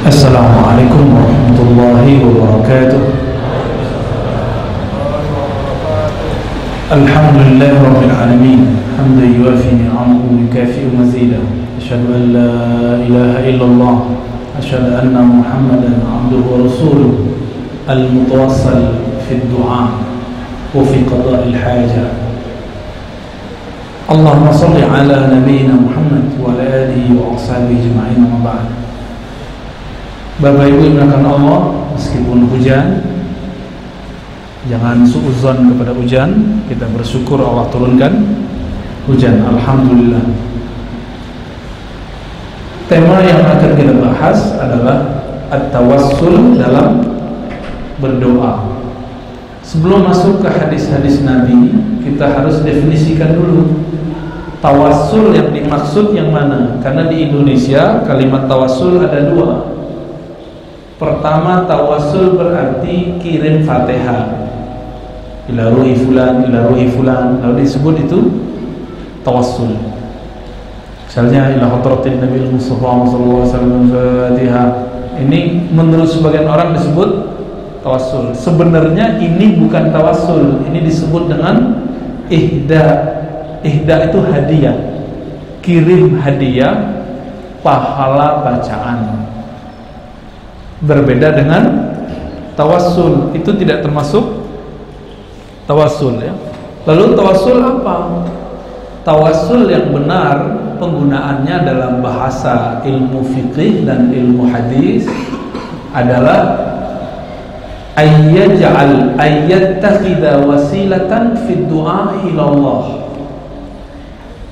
Assalamualaikum warahmatullahi wabarakatuh. Alhamdulillah rabbil alamin, hamdan yuwafi ni'amahu wa yukafi'u mazidah. Asyhadu an la ilaha illallah, asyhadu anna Muhammadan abduhu wa rasuluh, al-mutawassal fi ad-du'a wa fi qada'il hajah. Allahumma shalli ala nabiyyina Muhammad wa ala alihi wa ashabihi ajma'in, amma ba'd. Bapak Ibu yang dimuliakan Allah, meskipun hujan, jangan suudzon kepada hujan. Kita bersyukur Allah turunkan hujan, alhamdulillah. Tema yang akan kita bahas adalah at-tawassul dalam berdoa. Sebelum masuk ke hadis-hadis Nabi, kita harus definisikan dulu tawassul yang dimaksud yang mana. Karena di Indonesia kalimat tawassul ada dua. Pertama, tawassul berarti kirim Fatihah, ila ruhi fulan, ila ruhi fulan, lalu disebut itu tawassul. Misalnya ila hadratin Nabi Mustafa sallallahu alaihi wasallam Fatihah. Ini menurut sebagian orang disebut tawassul. Sebenarnya ini bukan tawassul, ini disebut dengan ihda. Ihda itu hadiah, kirim hadiah pahala bacaan. Berbeda dengan tawassul, itu tidak termasuk tawassul ya. Lalu tawassul apa? Tawassul yang benar penggunaannya dalam bahasa ilmu fiqih dan ilmu hadis adalah ayyattakhidha wasilatan fid du'a ila Allah.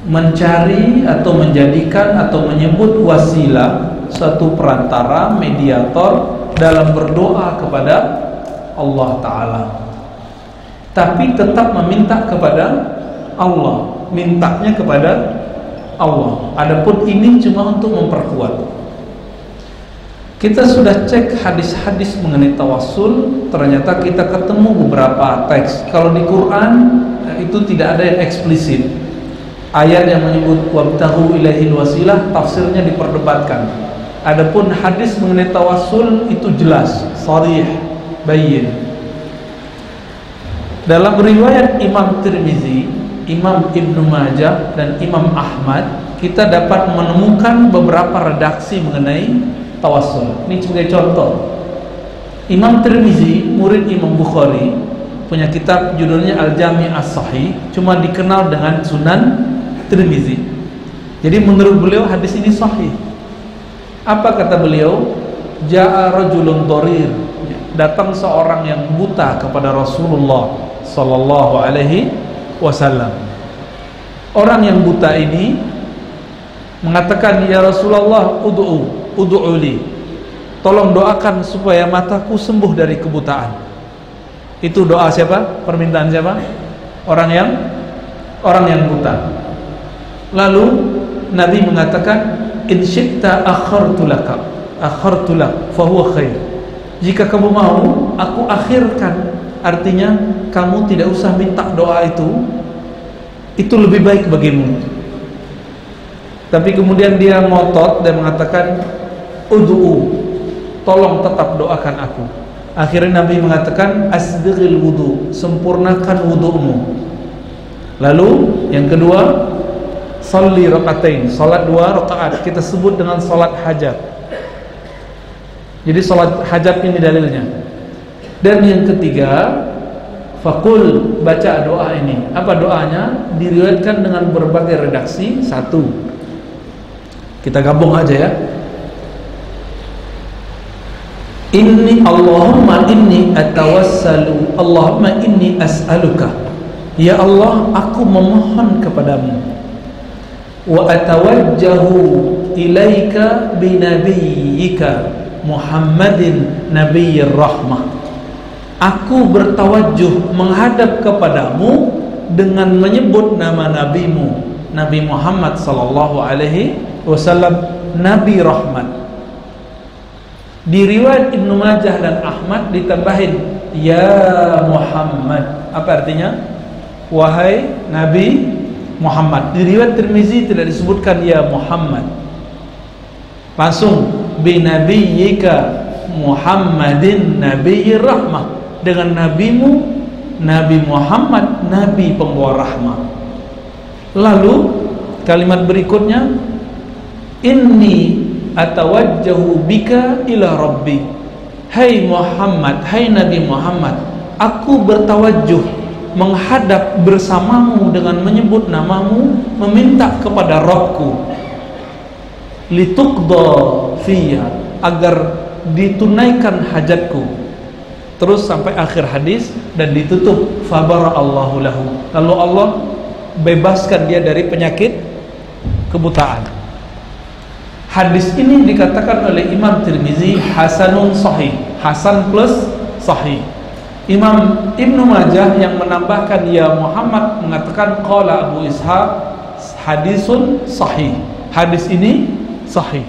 Mencari atau menjadikan atau menyebut wasilah, suatu perantara, mediator dalam berdoa kepada Allah Ta'ala, tapi tetap meminta kepada Allah, mintanya kepada Allah. Adapun ini cuma untuk memperkuat. Kita sudah cek hadis-hadis mengenai tawassul, ternyata kita ketemu beberapa teks. Kalau di Quran itu tidak ada yang eksplisit. Ayat yang menyebut wabtaghu ilaihil wasilah, tafsirnya diperdebatkan. Adapun hadis mengenai tawassul itu jelas, sharih, bayyin. Dalam riwayat Imam Tirmizi, Imam Ibnu Majah dan Imam Ahmad, kita dapat menemukan beberapa redaksi mengenai tawassul. Ini sebagai contoh. Imam Tirmizi, murid Imam Bukhari, punya kitab judulnya Al-Jami' As-Sahih, cuma dikenal dengan Sunan Tirmizi. Jadi menurut beliau hadis ini sahih. Apa kata beliau? Ja'a rajulun dharir, datang seorang yang buta kepada Rasulullah sallallahu alaihi wasallam. Orang yang buta ini mengatakan, "Ya Rasulullah, ud'uli. Tolong doakan supaya mataku sembuh dari kebutaan." Itu doa siapa? Permintaan siapa? Orang yang buta. Lalu Nabi mengatakan, "In syi'ta akhartu lak fa huwa khair." Jika kamu mau, aku akhirkan. Artinya kamu tidak usah minta doa itu lebih baik bagimu. Tapi kemudian dia ngotot dan mengatakan, "Ud'u, tolong tetap doakan aku." Akhirnya Nabi mengatakan, "Asbighil wudu, sempurnakan wudu'mu." Lalu yang kedua, sholli rakaatain, salat 2 rakaat, kita sebut dengan salat hajat. Jadi salat hajat ini dalilnya. Dan yang ketiga, faqul, baca doa ini. Apa doanya? Diriwayatkan dengan berbagai redaksi. Satu, kita gabung aja ya. Allahumma inni atawassalu, Allahumma inni as'aluka. Ya Allah, aku memohon kepadamu. Wa atawajjahu ilaika binabiyyika Muhammadin nabiyyir rahmah. Aku bertawajjuh menghadap kepadamu dengan menyebut nama nabimu, Nabi Muhammad sallallahu alaihi wasallam, Nabi rahmat. Di riwayat Ibnu Majah dan Ahmad ditambahin ya Muhammad. Apa artinya? Wahai Nabi Muhammad. Di riwayat Tirmizi tidak disebutkan ya Muhammad. Langsung binabiyyika Muhammadin nabiyyir rahmah, dengan nabimu Nabi Muhammad, nabi pembawa rahmah. Lalu kalimat berikutnya, inni atawajjahu bika ila rabbi, hai Muhammad, hai Nabi Muhammad, aku bertawajjuh, menghadap bersamamu dengan menyebut namamu, meminta kepada Rabbku, lituqda fiyya, agar ditunaikan hajatku. Terus sampai akhir hadis dan ditutup fabara'allahu lahu, lalu Allah bebaskan dia dari penyakit kebutaan. Hadis ini dikatakan oleh Imam Tirmizi hasanun sahih, hasan plus sahih. Imam Ibnu Majah yang menambahkan ya Muhammad mengatakan qala Abu Ishaq hadisun sahih, hadis ini sahih.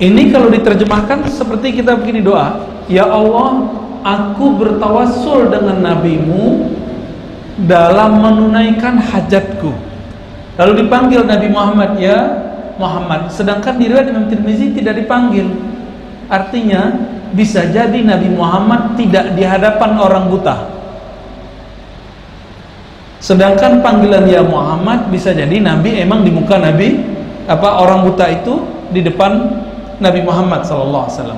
Ini kalau diterjemahkan seperti kita begini doa, ya Allah, aku bertawassul dengan nabimu dalam menunaikan hajatku. Lalu dipanggil Nabi Muhammad, ya Muhammad. Sedangkan di riwayat Imam Tirmizi tidak dipanggil. Artinya bisa jadi Nabi Muhammad tidak di hadapan orang buta. Sedangkan panggilan ya Muhammad bisa jadi Nabi emang di muka Nabi, orang buta itu di depan Nabi Muhammad SAW.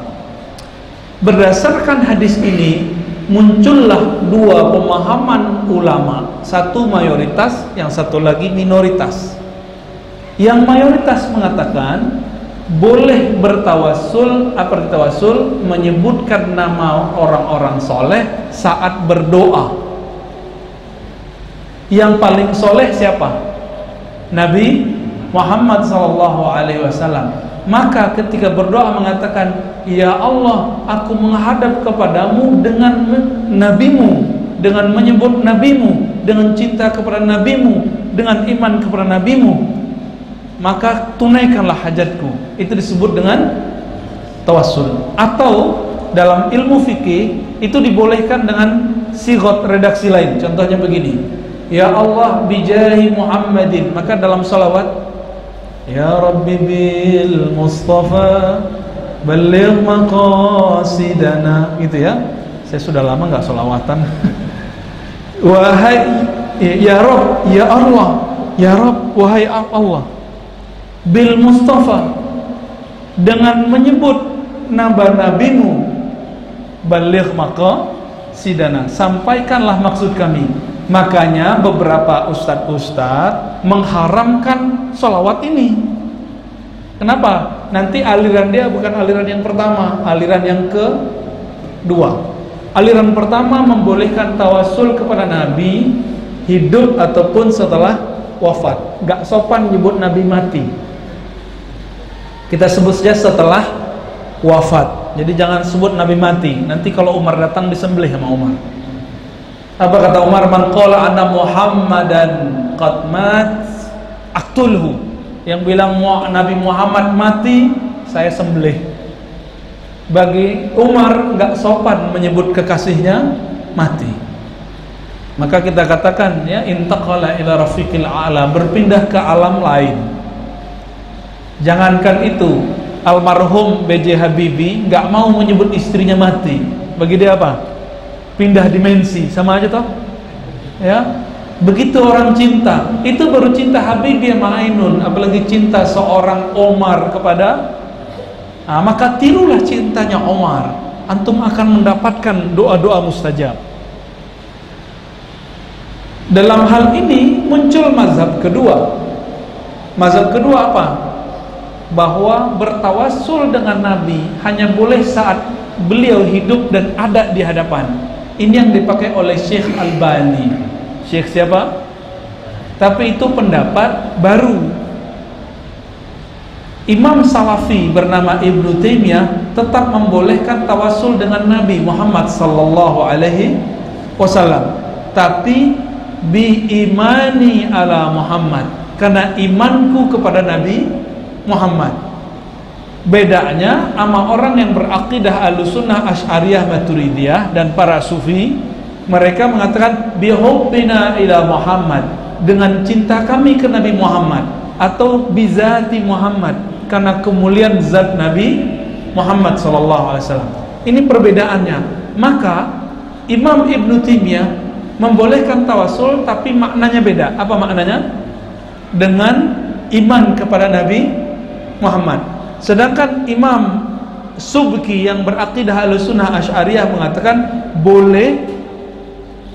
Berdasarkan hadis ini muncullah dua pemahaman ulama, satu mayoritas, yang satu lagi minoritas. Yang mayoritas mengatakan boleh bertawassul, menyebutkan nama orang-orang soleh saat berdoa. Yang paling soleh siapa? Nabi Muhammad SAW. Maka ketika berdoa mengatakan, ya Allah, aku menghadap kepadamu dengan nabimu, dengan menyebut nabimu, dengan cinta kepada nabimu, dengan iman kepada nabimu, maka tunaikanlah hajatku. Itu disebut dengan tawassul. Atau dalam ilmu fikih itu dibolehkan dengan sigot redaksi lain. Contohnya begini, ya Allah bijahi Muhammadin, maka dalam salawat, ya Rabbi bil Mustafa baligh maqasidana, gitu ya. Saya sudah lama nggak sholawatan. Wahai ya Rabb, ya Allah, ya Rabb, wahai Allah, bil Mustafa, dengan menyebut nama nabimu, baligh maqasidana, sampaikanlah maksud kami. Makanya beberapa ustadz mengharamkan sholawat ini. Kenapa? Nanti aliran dia bukan aliran yang pertama, aliran yang kedua. Aliran pertama membolehkan tawassul kepada Nabi hidup ataupun setelah wafat. Gak sopan nyebut Nabi mati. Kita sebut saja setelah wafat. Jadi jangan sebut Nabi mati. Nanti kalau Umar datang disembelih sama Umar. Apa kata Umar? Man qala anna Muhammadan qad mat aqtulhu. Yang bilang Nabi Muhammad mati, saya sembelih. Bagi Umar enggak sopan menyebut kekasihnya mati. Maka kita katakan ya, intaqala ila rafiqil a'la, berpindah ke alam lain. Jangankan itu, almarhum B.J. Habibie enggak mau menyebut istrinya mati. Bagi dia apa? Pindah dimensi, sama aja toh, ya. Begitu orang cinta, itu baru cinta Habibie sama Ainun, apalagi cinta seorang Omar kepada, maka tirulah cintanya Omar, antum akan mendapatkan doa-doa mustajab. Dalam hal ini muncul mazhab kedua. Mazhab kedua apa? Bahwa bertawassul dengan Nabi hanya boleh saat beliau hidup dan ada di hadapan. Ini yang dipakai oleh Syekh Albani. Syekh siapa? Tapi itu pendapat baru. Imam Salafi bernama Ibnu Taimiyah tetap membolehkan tawassul dengan Nabi Muhammad sallallahu alaihi wasallam, tapi bi imani ala Muhammad, karena imanku kepada Nabi Muhammad. Bedanya sama orang yang berakidah Ahlussunnah, Asy'ariyah, Maturidiyah dan para sufi, mereka mengatakan bihubbina ila Muhammad, dengan cinta kami ke Nabi Muhammad, atau bizati Muhammad, karena kemuliaan zat Nabi Muhammad SAW. Ini perbedaannya. Maka Imam Ibnu Taimiyah membolehkan tawasul, tapi maknanya beda. Apa maknanya? Dengan iman kepada Nabi Muhammad. Sedangkan Imam Subki yang berakidah Ahlussunnah Asy'ariyah mengatakan boleh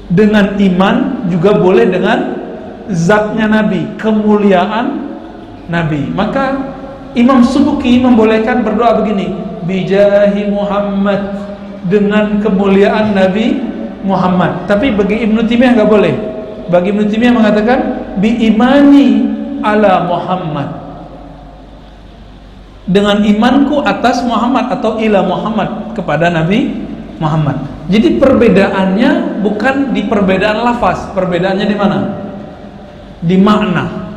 dengan iman, juga boleh dengan zatnya Nabi, kemuliaan Nabi. Maka Imam Subki membolehkan berdoa begini, bijahi Muhammad, dengan kemuliaan Nabi Muhammad. Tapi bagi Ibnu Taimiyah nggak boleh. Bagi Ibnu Taimiyah mengatakan bi imani ala Muhammad, dengan imanku atas Muhammad atau ila Muhammad, kepada Nabi Muhammad. Jadi perbedaannya bukan di perbedaan lafaz, perbedaannya di mana? Di makna.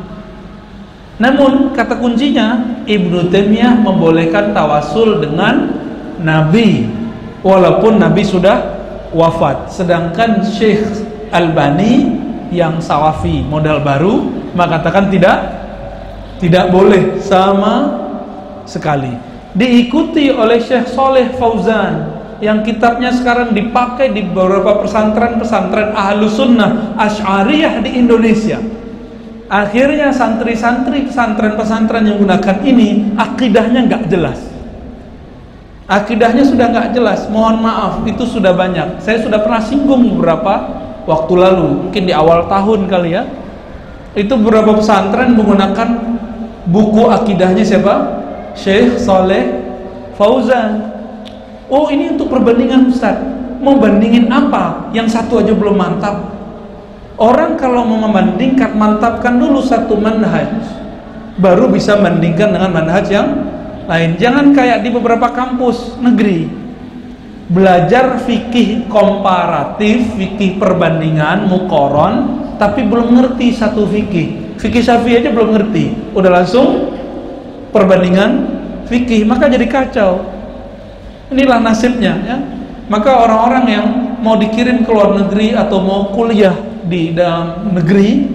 Namun kata kuncinya, Ibnu Taimiyah membolehkan tawasul dengan Nabi walaupun Nabi sudah wafat. Sedangkan Syekh Albani yang Salafi modal baru mengatakan tidak boleh sama sekali. Diikuti oleh Syekh Saleh Fauzan yang kitabnya sekarang dipakai di beberapa pesantren-pesantren Ahlussunnah Asy'ariyah di Indonesia. Akhirnya santri-santri pesantren-pesantren yang gunakan ini akidahnya nggak jelas. Akidahnya sudah nggak jelas. Mohon maaf, itu sudah banyak. Saya sudah pernah singgung beberapa waktu lalu, mungkin di awal tahun kali ya. Itu beberapa pesantren menggunakan buku akidahnya siapa? Syekh Saleh Fauzan. Oh, ini untuk perbandingan Ustaz. Mau bandingin apa? Yang satu aja belum mantap. Orang kalau mau membandingkan, mantapkan dulu satu manhaj, baru bisa bandingkan dengan manhaj yang lain. Jangan kayak di beberapa kampus negeri, belajar fikih komparatif, fikih perbandingan, muqaron, tapi belum ngerti satu fikih. Fikih Syafi'i aja belum ngerti, udah langsung perbandingan fikih, maka jadi kacau. Inilah nasibnya ya. Maka orang-orang yang mau dikirim ke luar negeri atau mau kuliah di dalam negeri,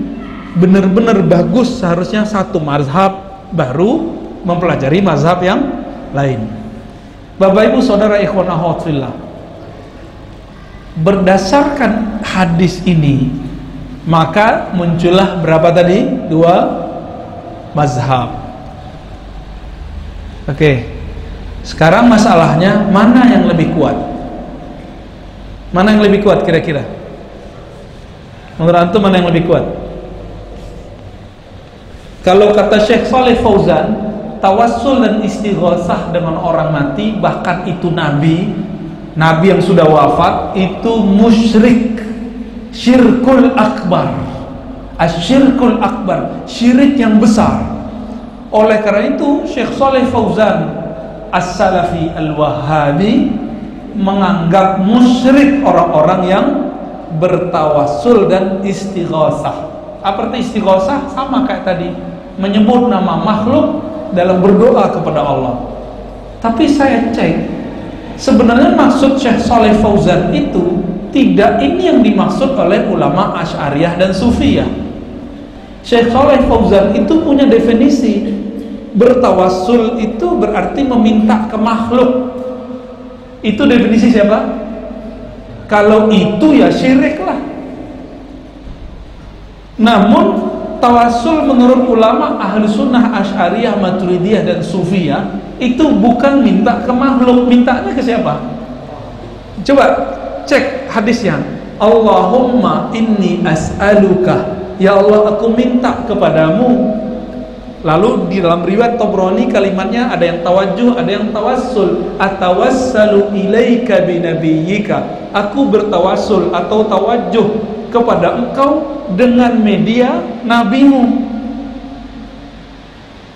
benar-benar bagus seharusnya satu mazhab, baru mempelajari mazhab yang lain. Bapak Ibu Saudara ikhwan akhwat fillah, berdasarkan hadis ini maka muncullah berapa tadi? Dua mazhab. Oke. Sekarang masalahnya mana yang lebih kuat? Mana yang lebih kuat kira-kira? Menurut antum mana yang lebih kuat? Kalau kata Syekh Saleh Fauzan, tawassul dan istighosah dengan orang mati, bahkan itu nabi yang sudah wafat, itu musyrik, syirkul akbar, asyirkul akbar, syirik yang besar. Oleh karena itu Syekh Saleh Fauzan As-Salafi Al-Wahhabi menganggap musyrik orang-orang yang bertawassul dan istighosah. Apa arti istighosah? Sama kayak tadi, menyebut nama makhluk dalam berdoa kepada Allah. Tapi saya cek, sebenarnya maksud Syekh Saleh Fauzan itu tidak ini yang dimaksud oleh ulama Asy'ariyah dan Sufiyah. Syekh Saleh Fauzan itu punya definisi. Bertawassul itu berarti meminta ke makhluk. Itu definisi siapa? Kalau itu ya syirik lah. Namun tawassul menurut ulama Ahlussunnah Asy'ariyah, Maturidiyah dan Sufiyah itu bukan minta ke makhluk. Mintanya ke siapa? Coba cek hadisnya. Allahumma inni as'aluka, ya Allah aku minta kepadamu. Lalu di dalam riwayat Tabrani kalimatnya ada yang tawajjuh, ada yang tawassul. Atawassalu ilaika binabiyyika, aku bertawassul atau tawajjuh kepada engkau dengan media nabimu.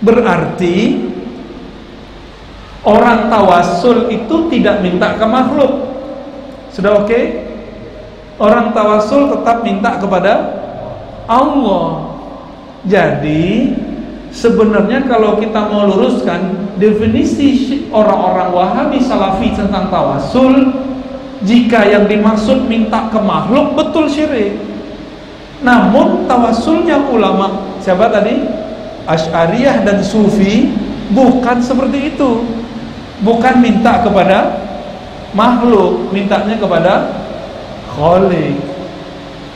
Berarti orang tawassul itu tidak minta ke makhluk. Sudah oke? Orang tawassul tetap minta kepada Allah. Jadi sebenarnya kalau kita mau luruskan definisi orang-orang Wahabi Salafi tentang tawassul, jika yang dimaksud minta ke makhluk, betul syirik. Namun tawassulnya ulama siapa tadi? Asy'ariyah dan Sufi Bukan seperti itu. Bukan minta kepada makhluk, mintanya kepada Khalik.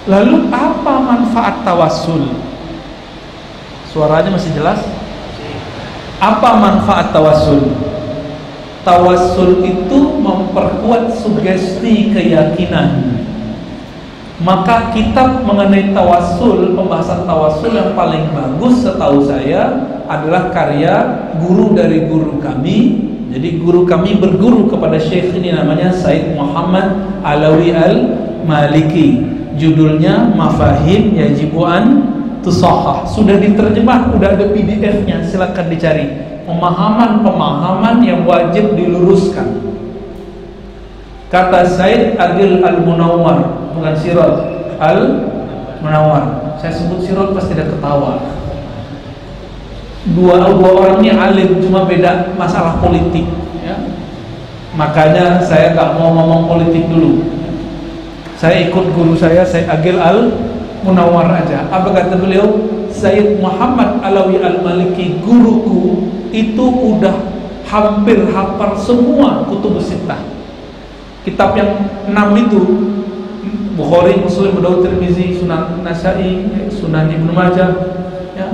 Lalu apa manfaat tawassul? Suaranya masih jelas? Apa manfaat tawassul? Tawassul itu memperkuat sugesti keyakinan. Maka kitab mengenai tawassul, pembahasan tawassul yang paling bagus setahu saya adalah karya guru dari guru kami. Jadi guru kami berguru kepada syekh ini, namanya Said Muhammad Alawi Al-Maliki. Judulnya Mafahim Yajibu an Tusahhah. Sudah diterjemah, sudah ada PDF-nya, silakan dicari. Pemahaman-pemahaman yang wajib diluruskan. Kata Said Adil Al-Munawwar, bukan Sirot, Al-Munawwar. Saya sebut Sirot pasti tidak ketawa. Dua orang ini alim, cuma beda masalah politik, ya. Makanya saya nggak mau ngomong politik dulu. Saya ikut guru saya, Said Agil Al-Munawwar aja. Apa kata beliau? Said Muhammad Alawi Al-Maliki, guruku, itu udah hampir hafal semua kutubus sittah. Kitab yang 6 itu, Bukhari, Muslim, Daud, Tirmizi, Sunan Nasai, Sunan Ibnu Majah, ya,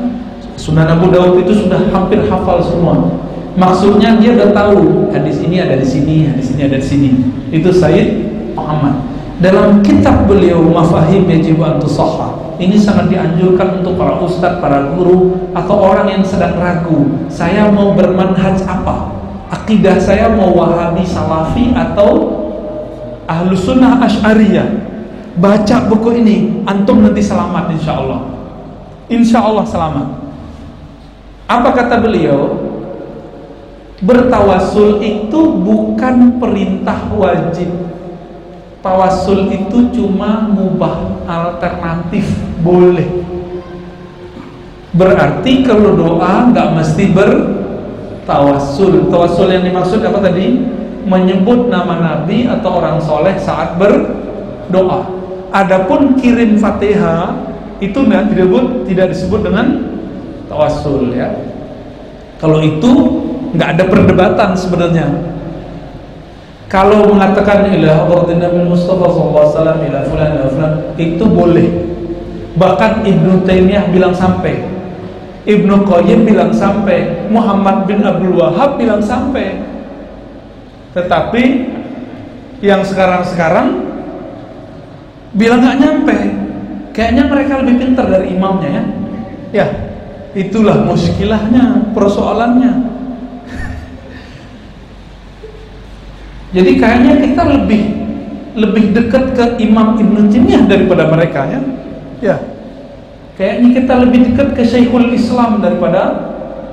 Sunan Abu Daud, itu sudah hampir hafal semua. Maksudnya dia udah tahu hadis ini ada di sini, hadis ini ada di sini. Itu Said Muhammad. Dalam kitab beliau Mafahim Yajibu an Tusahhah, ini sangat dianjurkan untuk para ustadz, para guru, atau orang yang sedang ragu, saya mau bermanhaj apa? Akidah saya mau Wahabi Salafi atau Ahlus Sunnah Asy'ariyah? Baca buku ini, antum nanti selamat insyaallah. Insyaallah selamat. Apa kata beliau? Bertawassul itu bukan perintah wajib. Tawassul itu cuma mubah, alternatif, boleh. Berarti kalau doa nggak mesti bertawassul. Tawassul yang dimaksud apa tadi? Menyebut nama Nabi atau orang soleh saat berdoa. Adapun kirim Fatihah itu tidak disebut dengan tawassul, ya. Kalau itu nggak ada perdebatan sebenarnya. Kalau mengatakan ila hadratin Nabi Mustafa sallallahu alaihi wasallam ila fulan ila fulan, itu boleh. Bahkan Ibnu Taimiyah bilang sampai, Ibnu Qayyim bilang sampai, Muhammad bin Abdul Wahab bilang sampai. Tetapi yang sekarang bilang nggak nyampe. Kayaknya mereka lebih pintar dari imamnya, ya. Ya, itulah muskilahnya, persoalannya. Jadi kayaknya kita lebih dekat ke Imam Ibnu Taimiyah daripada mereka, ya. Ya. Kayaknya kita lebih dekat ke Syekhul Islam daripada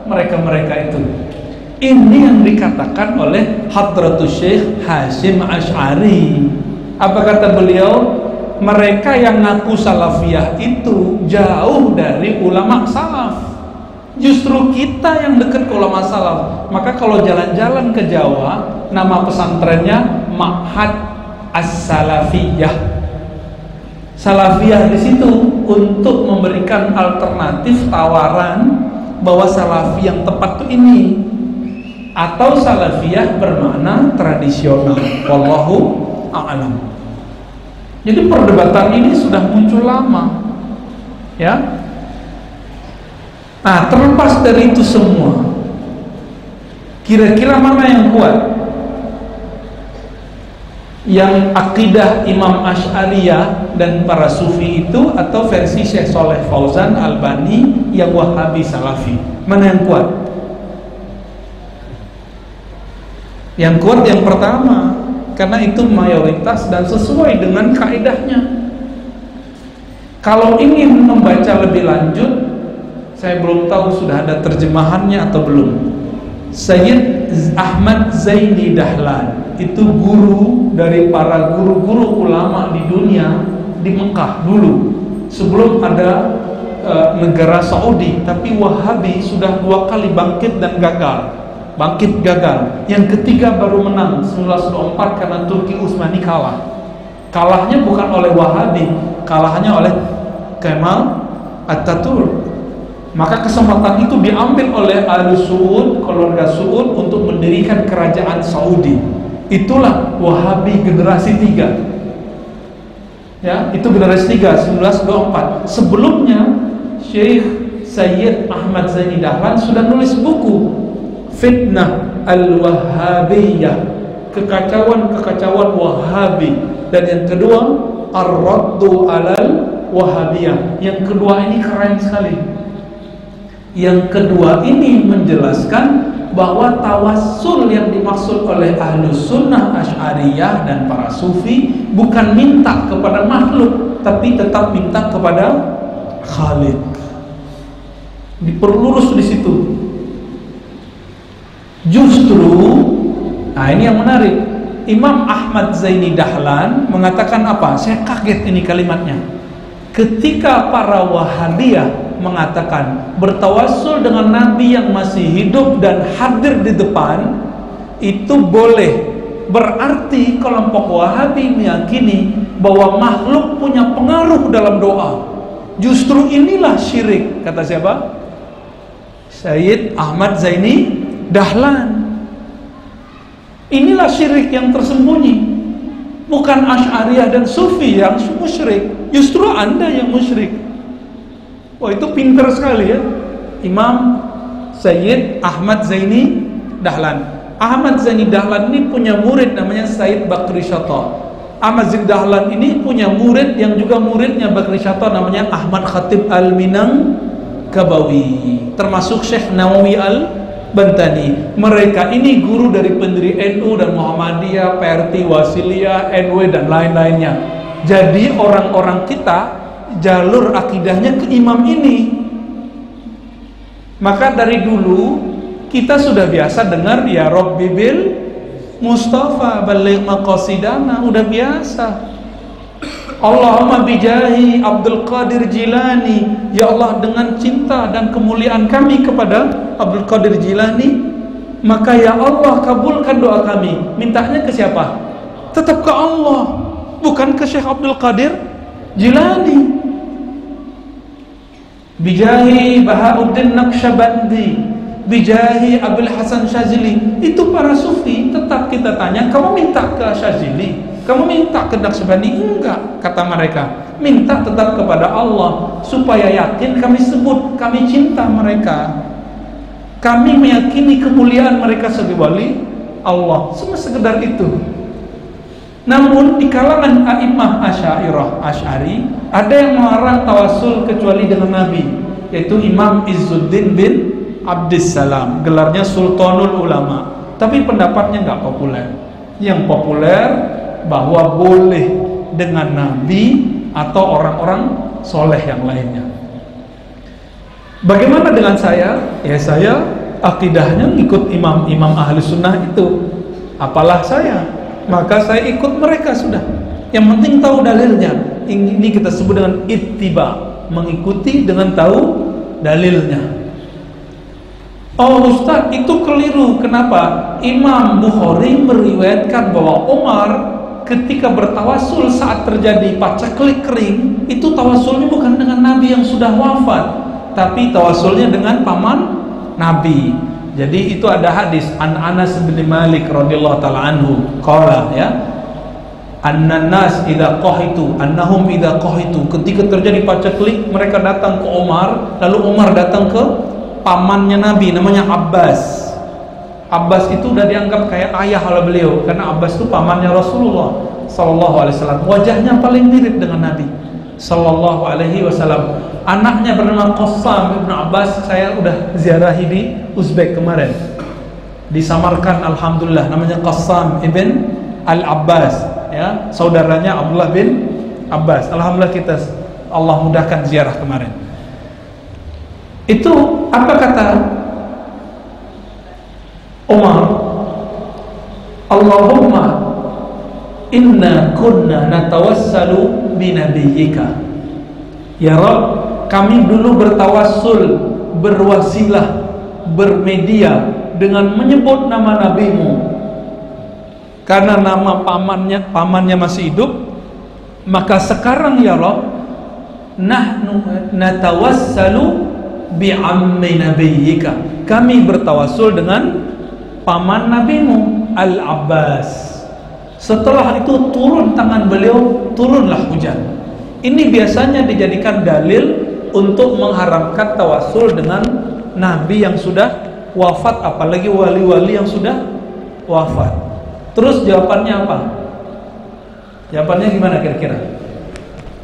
mereka-mereka itu. Ini yang dikatakan oleh Hadratus Syekh Hasyim Asy'ari. Apa kata beliau? Mereka yang ngaku salafiyah itu jauh dari ulama salaf. Justru kita yang dekat ke ulama salaf. Maka kalau jalan-jalan ke Jawa, nama pesantrennya Ma'had As-Salafiyah. Salafiyah di situ untuk memberikan alternatif tawaran bahwa salafi yang tepat itu ini, atau salafiyah bermakna tradisional. Wallahu a'lam. Jadi perdebatan ini sudah muncul lama, ya. Nah, terlepas dari itu semua, kira-kira mana yang kuat? Yang akidah Imam Asy'ariyah dan para sufi itu, atau versi Syekh Shalih Fauzan Albani yang Wahabi Salafi? Mana yang kuat? Yang kuat yang pertama, karena itu mayoritas dan sesuai dengan kaidahnya. Kalau ingin membaca lebih lanjut, saya belum tahu sudah ada terjemahannya atau belum. Sayyid Ahmad Zaini Dahlan itu guru dari para guru-guru ulama di dunia di Mekah dulu, sebelum ada negara Saudi. Tapi Wahabi sudah 2 kali bangkit dan gagal. Bangkit gagal. Yang ketiga baru menang 1924 karena Turki Utsmani kalah. Kalahnya bukan oleh Wahabi, kalahnya oleh Kemal Atatürk. Maka kesempatan itu diambil oleh Ahli Saud, keluarga Saud, untuk mendirikan kerajaan Saudi. Itulah Wahabi generasi 3. Ya, itu generasi 3 1924. Sebelumnya Syekh Sayyid Ahmad Zaini Dahlan sudah nulis buku Fitnah Al-Wahhabiyah, kekacauan-kekacauan Wahabi. Dan yang kedua Ar-Raddu Alal Wahabiyah. Yang kedua ini keren sekali. Yang kedua ini menjelaskan bahwa tawassul yang dimaksud oleh Ahlus Sunnah Asy'ariyah dan para Sufi bukan minta kepada makhluk, tapi tetap minta kepada Khaliq. Diperlurus di situ. Justru, nah ini yang menarik. Imam Ahmad Zaini Dahlan mengatakan apa? Saya kaget ini kalimatnya. Ketika para Wahabiyah mengatakan bertawassul dengan Nabi yang masih hidup dan hadir di depan, itu boleh. Berarti kelompok Wahabi meyakini bahwa makhluk punya pengaruh dalam doa. Justru inilah syirik, kata siapa? Sayyid Ahmad Zaini Dahlan. Inilah syirik yang tersembunyi. Bukan Asy'ariyah dan Sufi yang musyrik, justru Anda yang musyrik. Wah, itu pintar sekali ya, Imam Sayyid Ahmad Zaini Dahlan. Ahmad Zaini Dahlan ini punya murid namanya Sayyid Bakri Syata. Ahmad Zaini Dahlan ini punya murid yang juga muridnya Bakri Syata, namanya Ahmad Khatib Al-Minangkabawi, termasuk Syekh Nawawi Al-Bantani. Mereka ini guru dari pendiri NU dan Muhammadiyah, PRT, Wasiliyah, NW dan lain-lainnya. Jadi orang-orang kita jalur akidahnya ke imam ini. Maka dari dulu kita sudah biasa dengar ya Rabbi bil Mustafa baligh maqasidana, udah biasa. Allahumma bijahi Abdul Qadir Jilani, ya Allah dengan cinta dan kemuliaan kami kepada Abdul Qadir Jilani, maka ya Allah kabulkan doa kami. Mintanya ke siapa? Tetap ke Allah, bukan ke Syekh Abdul Qadir Jilani. Bijahi Bahauddin Naqsyabandi, bijahi Abul Hasan Syazili. Itu para sufi. Tetap kita tanya, kamu minta ke Syazili, kamu minta ke Naqsyabandi? Enggak, kata mereka. Minta tetap kepada Allah, supaya yakin kami sebut, kami cinta mereka, kami meyakini kemuliaan mereka sebagai wali Allah. Cuma sekedar itu. Namun di kalangan a'immah Asy'ariyah, Asy'ari, ada yang melarang tawassul kecuali dengan Nabi, yaitu Imam Izzuddin bin Abdissalam, gelarnya Sultanul Ulama. Tapi pendapatnya nggak populer. Yang populer bahwa boleh dengan Nabi atau orang-orang soleh yang lainnya. Bagaimana dengan saya? Ya saya akidahnya ngikut imam-imam ahli sunnah itu. Apalah saya? Maka saya ikut mereka sudah. Yang penting tahu dalilnya. Ini kita sebut dengan ittiba, mengikuti dengan tahu dalilnya. Oh Ustaz, itu keliru. Kenapa? Imam Bukhari meriwayatkan bahwa Umar ketika bertawassul saat terjadi paceklik kering, itu tawassulnya bukan dengan Nabi yang sudah wafat, tapi tawassulnya dengan paman Nabi. Jadi itu ada hadis an Anas bin Malik radhiyallahu taala anhu qala ya, annas idza qahitu annahum idza qahitu, ketika terjadi paceklik mereka datang ke Umar, lalu Umar datang ke pamannya Nabi namanya Abbas. Abbas itu udah dianggap kayak ayah oleh beliau karena Abbas itu pamannya Rasulullah sallallahu alaihi wasallam. Wajahnya paling mirip dengan Nabi sallallahu alaihi wasallam. Anaknya bernama Qassam ibn Abbas, saya udah ziarahi di Uzbek kemarin, disamarkan alhamdulillah, namanya Qassam ibn Al-Abbas ya, saudaranya Abdullah bin Abbas. Alhamdulillah kita Allah mudahkan ziarah kemarin. Itu apa kata Umar? Allahumma inna kunna natawassalu binabiyyika, ya Rabb, kami dulu bertawassul, berwasilah, bermedia dengan menyebut nama nabimu. Karena nama pamannya masih hidup, maka sekarang ya Rabb, nahnu natawassalu bi'ammi nabiyyika, kami bertawassul dengan paman nabimu Al-Abbas. Setelah itu turun tangan beliau, turunlah hujan. Ini biasanya dijadikan dalil untuk mengharamkan tawassul dengan nabi yang sudah wafat, apalagi wali-wali yang sudah wafat. Terus jawabannya apa? Jawabannya gimana kira-kira?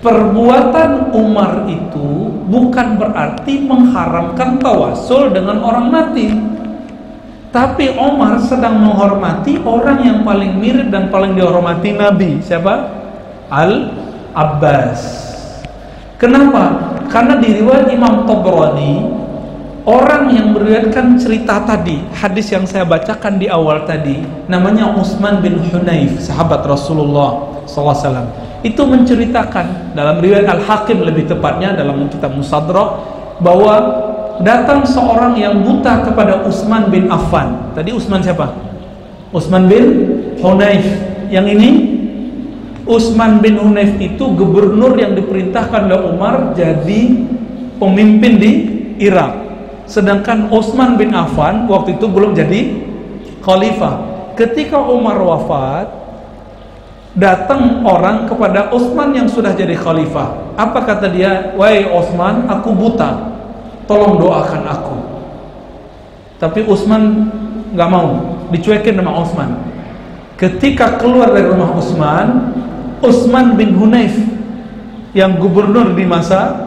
Perbuatan Umar itu bukan berarti mengharamkan tawassul dengan orang mati, tapi Umar sedang menghormati orang yang paling mirip dan paling dihormati Nabi. Siapa? Al-Abbas. Kenapa? Karena di riwayat Imam Tabrani, orang yang meriwayatkan cerita tadi, hadis yang saya bacakan di awal tadi, namanya Utsman bin Hunayf, sahabat Rasulullah SAW. Itu menceritakan dalam riwayat Al-Hakim, lebih tepatnya dalam kitab Musadrak, bahwa datang seorang yang buta kepada Utsman bin Affan. Tadi Utsman siapa? Utsman bin Hunayf. Yang ini Utsman bin Hunayf itu gubernur yang diperintahkan oleh Umar jadi pemimpin di Irak. Sedangkan Utsman bin Affan waktu itu belum jadi khalifah. Ketika Umar wafat, datang orang kepada Utsman yang sudah jadi khalifah. Apa kata dia? Wahai Utsman, aku buta, tolong doakan aku. Tapi Utsman nggak mau, dicuekin sama Utsman. Ketika keluar dari rumah Utsman bin Hunayf yang gubernur di masa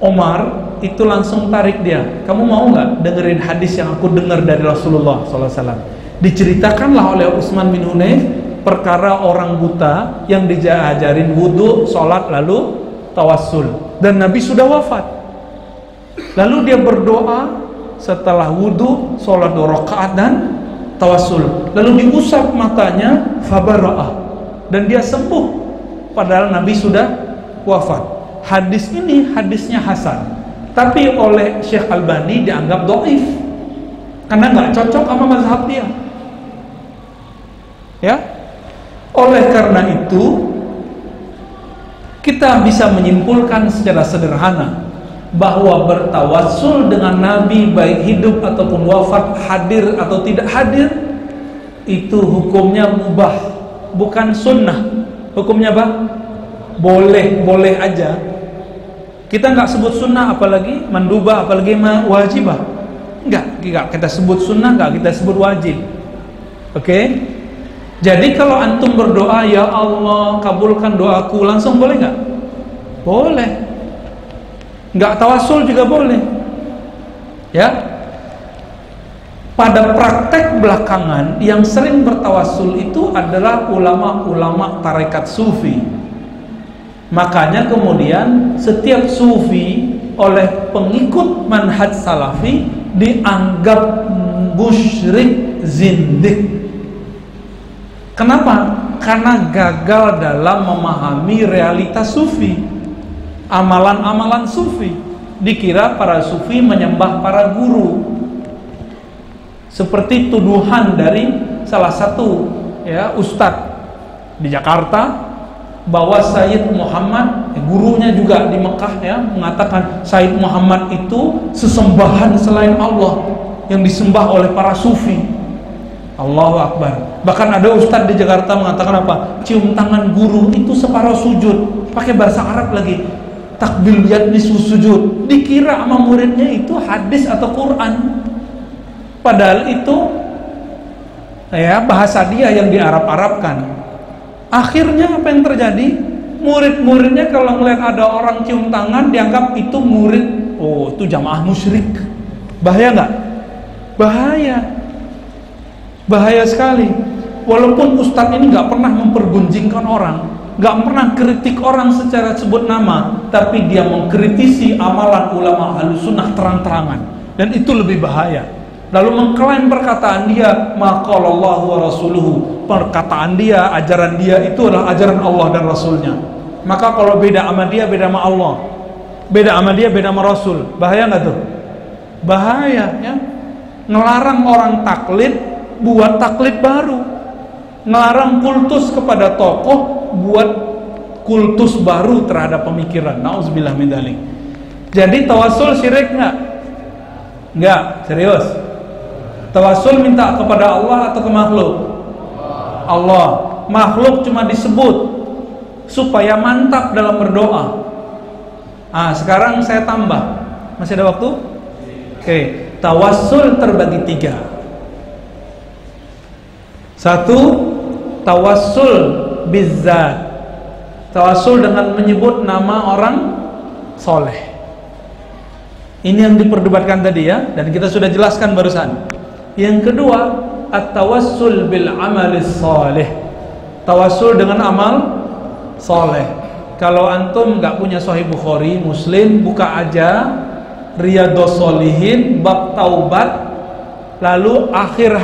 Umar itu langsung tarik dia. Kamu mau nggak dengerin hadis yang aku dengar dari Rasulullah SAW? Diceritakanlah oleh Utsman bin Hunayf perkara orang buta yang diajarin wudu, sholat, lalu tawassul, dan Nabi sudah wafat. Lalu dia berdoa setelah wudu, sholat 2 rakaat dan tawassul. Lalu diusap matanya, fabara'ah, dan dia sembuh padahal Nabi sudah wafat. Hadis ini hadisnya hasan, tapi oleh Syekh Albani dianggap dhaif karena nggak cocok sama mazhab dia. Ya, oleh karena itu kita bisa menyimpulkan secara sederhana bahwa bertawassul dengan Nabi baik hidup ataupun wafat, hadir atau tidak hadir, itu hukumnya mubah, bukan sunnah. Hukumnya apa? Boleh aja. Kita nggak sebut sunnah, apalagi mandubah, apalagi wajibah. Enggak kita sebut sunnah, nggak kita sebut wajib. Oke? Jadi kalau antum berdoa, ya Allah kabulkan doaku, langsung boleh nggak? Boleh. Nggak tawassul juga boleh. Ya. Pada praktek belakangan yang sering bertawassul itu adalah ulama-ulama tarekat sufi. Makanya kemudian setiap sufi oleh pengikut manhaj salafi dianggap musyrik, zindik. Kenapa? Karena gagal dalam memahami realitas sufi, amalan-amalan sufi. Dikira para sufi menyembah para guru. Seperti tuduhan dari salah satu ustadz di Jakarta bahwa Sayyid Muhammad, gurunya juga di Mekah, mengatakan Sayyid Muhammad itu sesembahan selain Allah yang disembah oleh para sufi. Allahu Akbar. Bahkan ada ustadz di Jakarta mengatakan apa? Cium tangan guru itu separuh sujud. Pakai bahasa Arab lagi. Takbil yad nisfu sujud. Dikira sama muridnya itu hadis atau Quran. Padahal itu bahasa dia yang diarab-arabkan. Akhirnya apa yang terjadi? Murid-muridnya kalau ngeliat ada orang cium tangan dianggap itu murid. Oh, itu jamaah musyrik. Bahaya nggak? Bahaya sekali. Walaupun ustadz ini nggak pernah mempergunjingkan orang, nggak pernah kritik orang secara sebut nama, tapi dia mengkritisi amalan ulama Ahlussunnah terang-terangan, dan itu lebih bahaya. Lalu mengklaim perkataan dia maqalallahu wa rasuluhu, perkataan dia, ajaran dia itu adalah ajaran Allah dan Rasulnya. Maka kalau beda sama dia, beda sama Allah, beda sama dia, beda sama Rasul. Bahaya nggak tuh? Bahaya, ya. Ngelarang orang taklid, buat taklid baru. Ngelarang kultus kepada tokoh, buat kultus baru terhadap pemikiran. Nauzubillah min dzalik. Jadi tawasul syirik nggak? Nggak, serius. Tawasul minta kepada Allah atau ke makhluk? Allah. Makhluk cuma disebut supaya mantap dalam berdoa. Sekarang saya tambah. Masih ada waktu? Oke. Tawasul terbagi 3. 1. Tawasul bizzat. Tawasul dengan menyebut nama orang soleh. Ini yang diperdebatkan tadi ya, dan kita sudah jelaskan barusan. Yang kedua, at-tawassul bil amalis soleh. Tawassul dengan amal soleh. Kalau antum nggak punya Sahih Bukhari, Muslim, buka aja Riyadhus Shalihin bab taubat, lalu akhir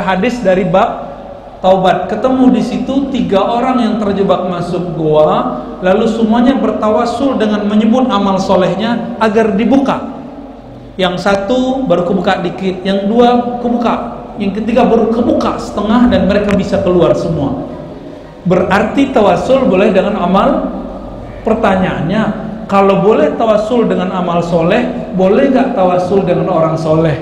hadis dari bab taubat. Ketemu di situ 3 orang yang terjebak masuk goa, lalu semuanya bertawassul dengan menyebut amal solehnya agar dibuka. Yang 1 baru kebuka dikit, yang 2 kebuka, yang ketiga baru kebuka setengah, dan mereka bisa keluar semua. Berarti tawassul boleh dengan amal. Pertanyaannya, kalau boleh tawassul dengan amal soleh, boleh gak tawassul dengan orang soleh?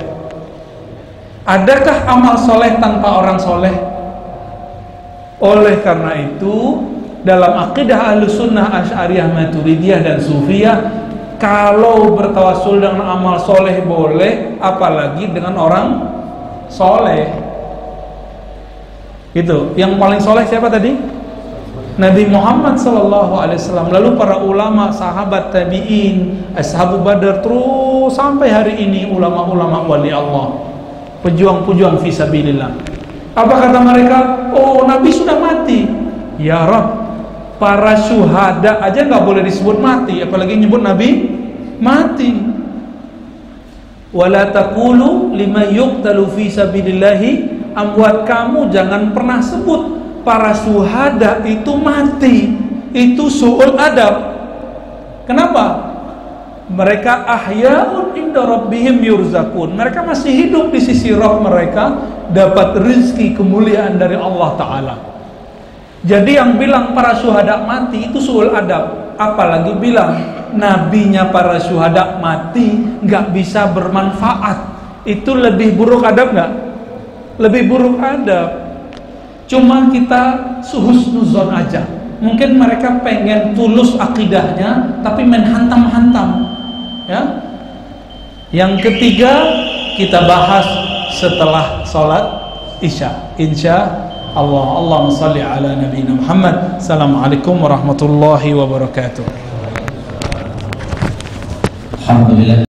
Adakah amal soleh tanpa orang soleh? Oleh karena itu, dalam akidah Ahlussunnah, Asy'ariyah, Maturidiyah dan Sufiyah, kalau bertawassul dengan amal soleh boleh, apalagi dengan orang soleh. Gitu. Yang paling soleh siapa tadi? Nabi Muhammad SAW. Lalu para ulama, sahabat, tabi'in, ashabu Badar, terus sampai hari ini ulama-ulama wali Allah, pejuang-pejuang fisabilillah. Apa kata mereka? Oh, Nabi sudah mati. Ya Rabb, para syuhada aja nggak boleh disebut mati, apalagi nyebut Nabi mati. Wala taqulu liman yuqtalu fi sabilillahi amwat. Kamu jangan pernah sebut para syuhada itu mati. Itu su'ul adab. Kenapa? Mereka ahya'un inda rabbihim yurzakun. Mereka masih hidup di sisi Rabb mereka, dapat rezeki kemuliaan dari Allah Ta'ala. Jadi yang bilang para syuhada mati itu su'ul adab, apalagi bilang nabinya para syuhada mati nggak bisa bermanfaat. Itu lebih buruk adab nggak? Lebih buruk adab. Cuma kita suhusnuzon aja. Mungkin mereka pengen tulus akidahnya, tapi main hantam-hantam. Ya. Yang ketiga kita bahas setelah sholat Isya. Insya Allah. Allahumma salli ala nabiyina Muhammad. Assalamualaikum warahmatullahi wabarakatuh. Alhamdulillah.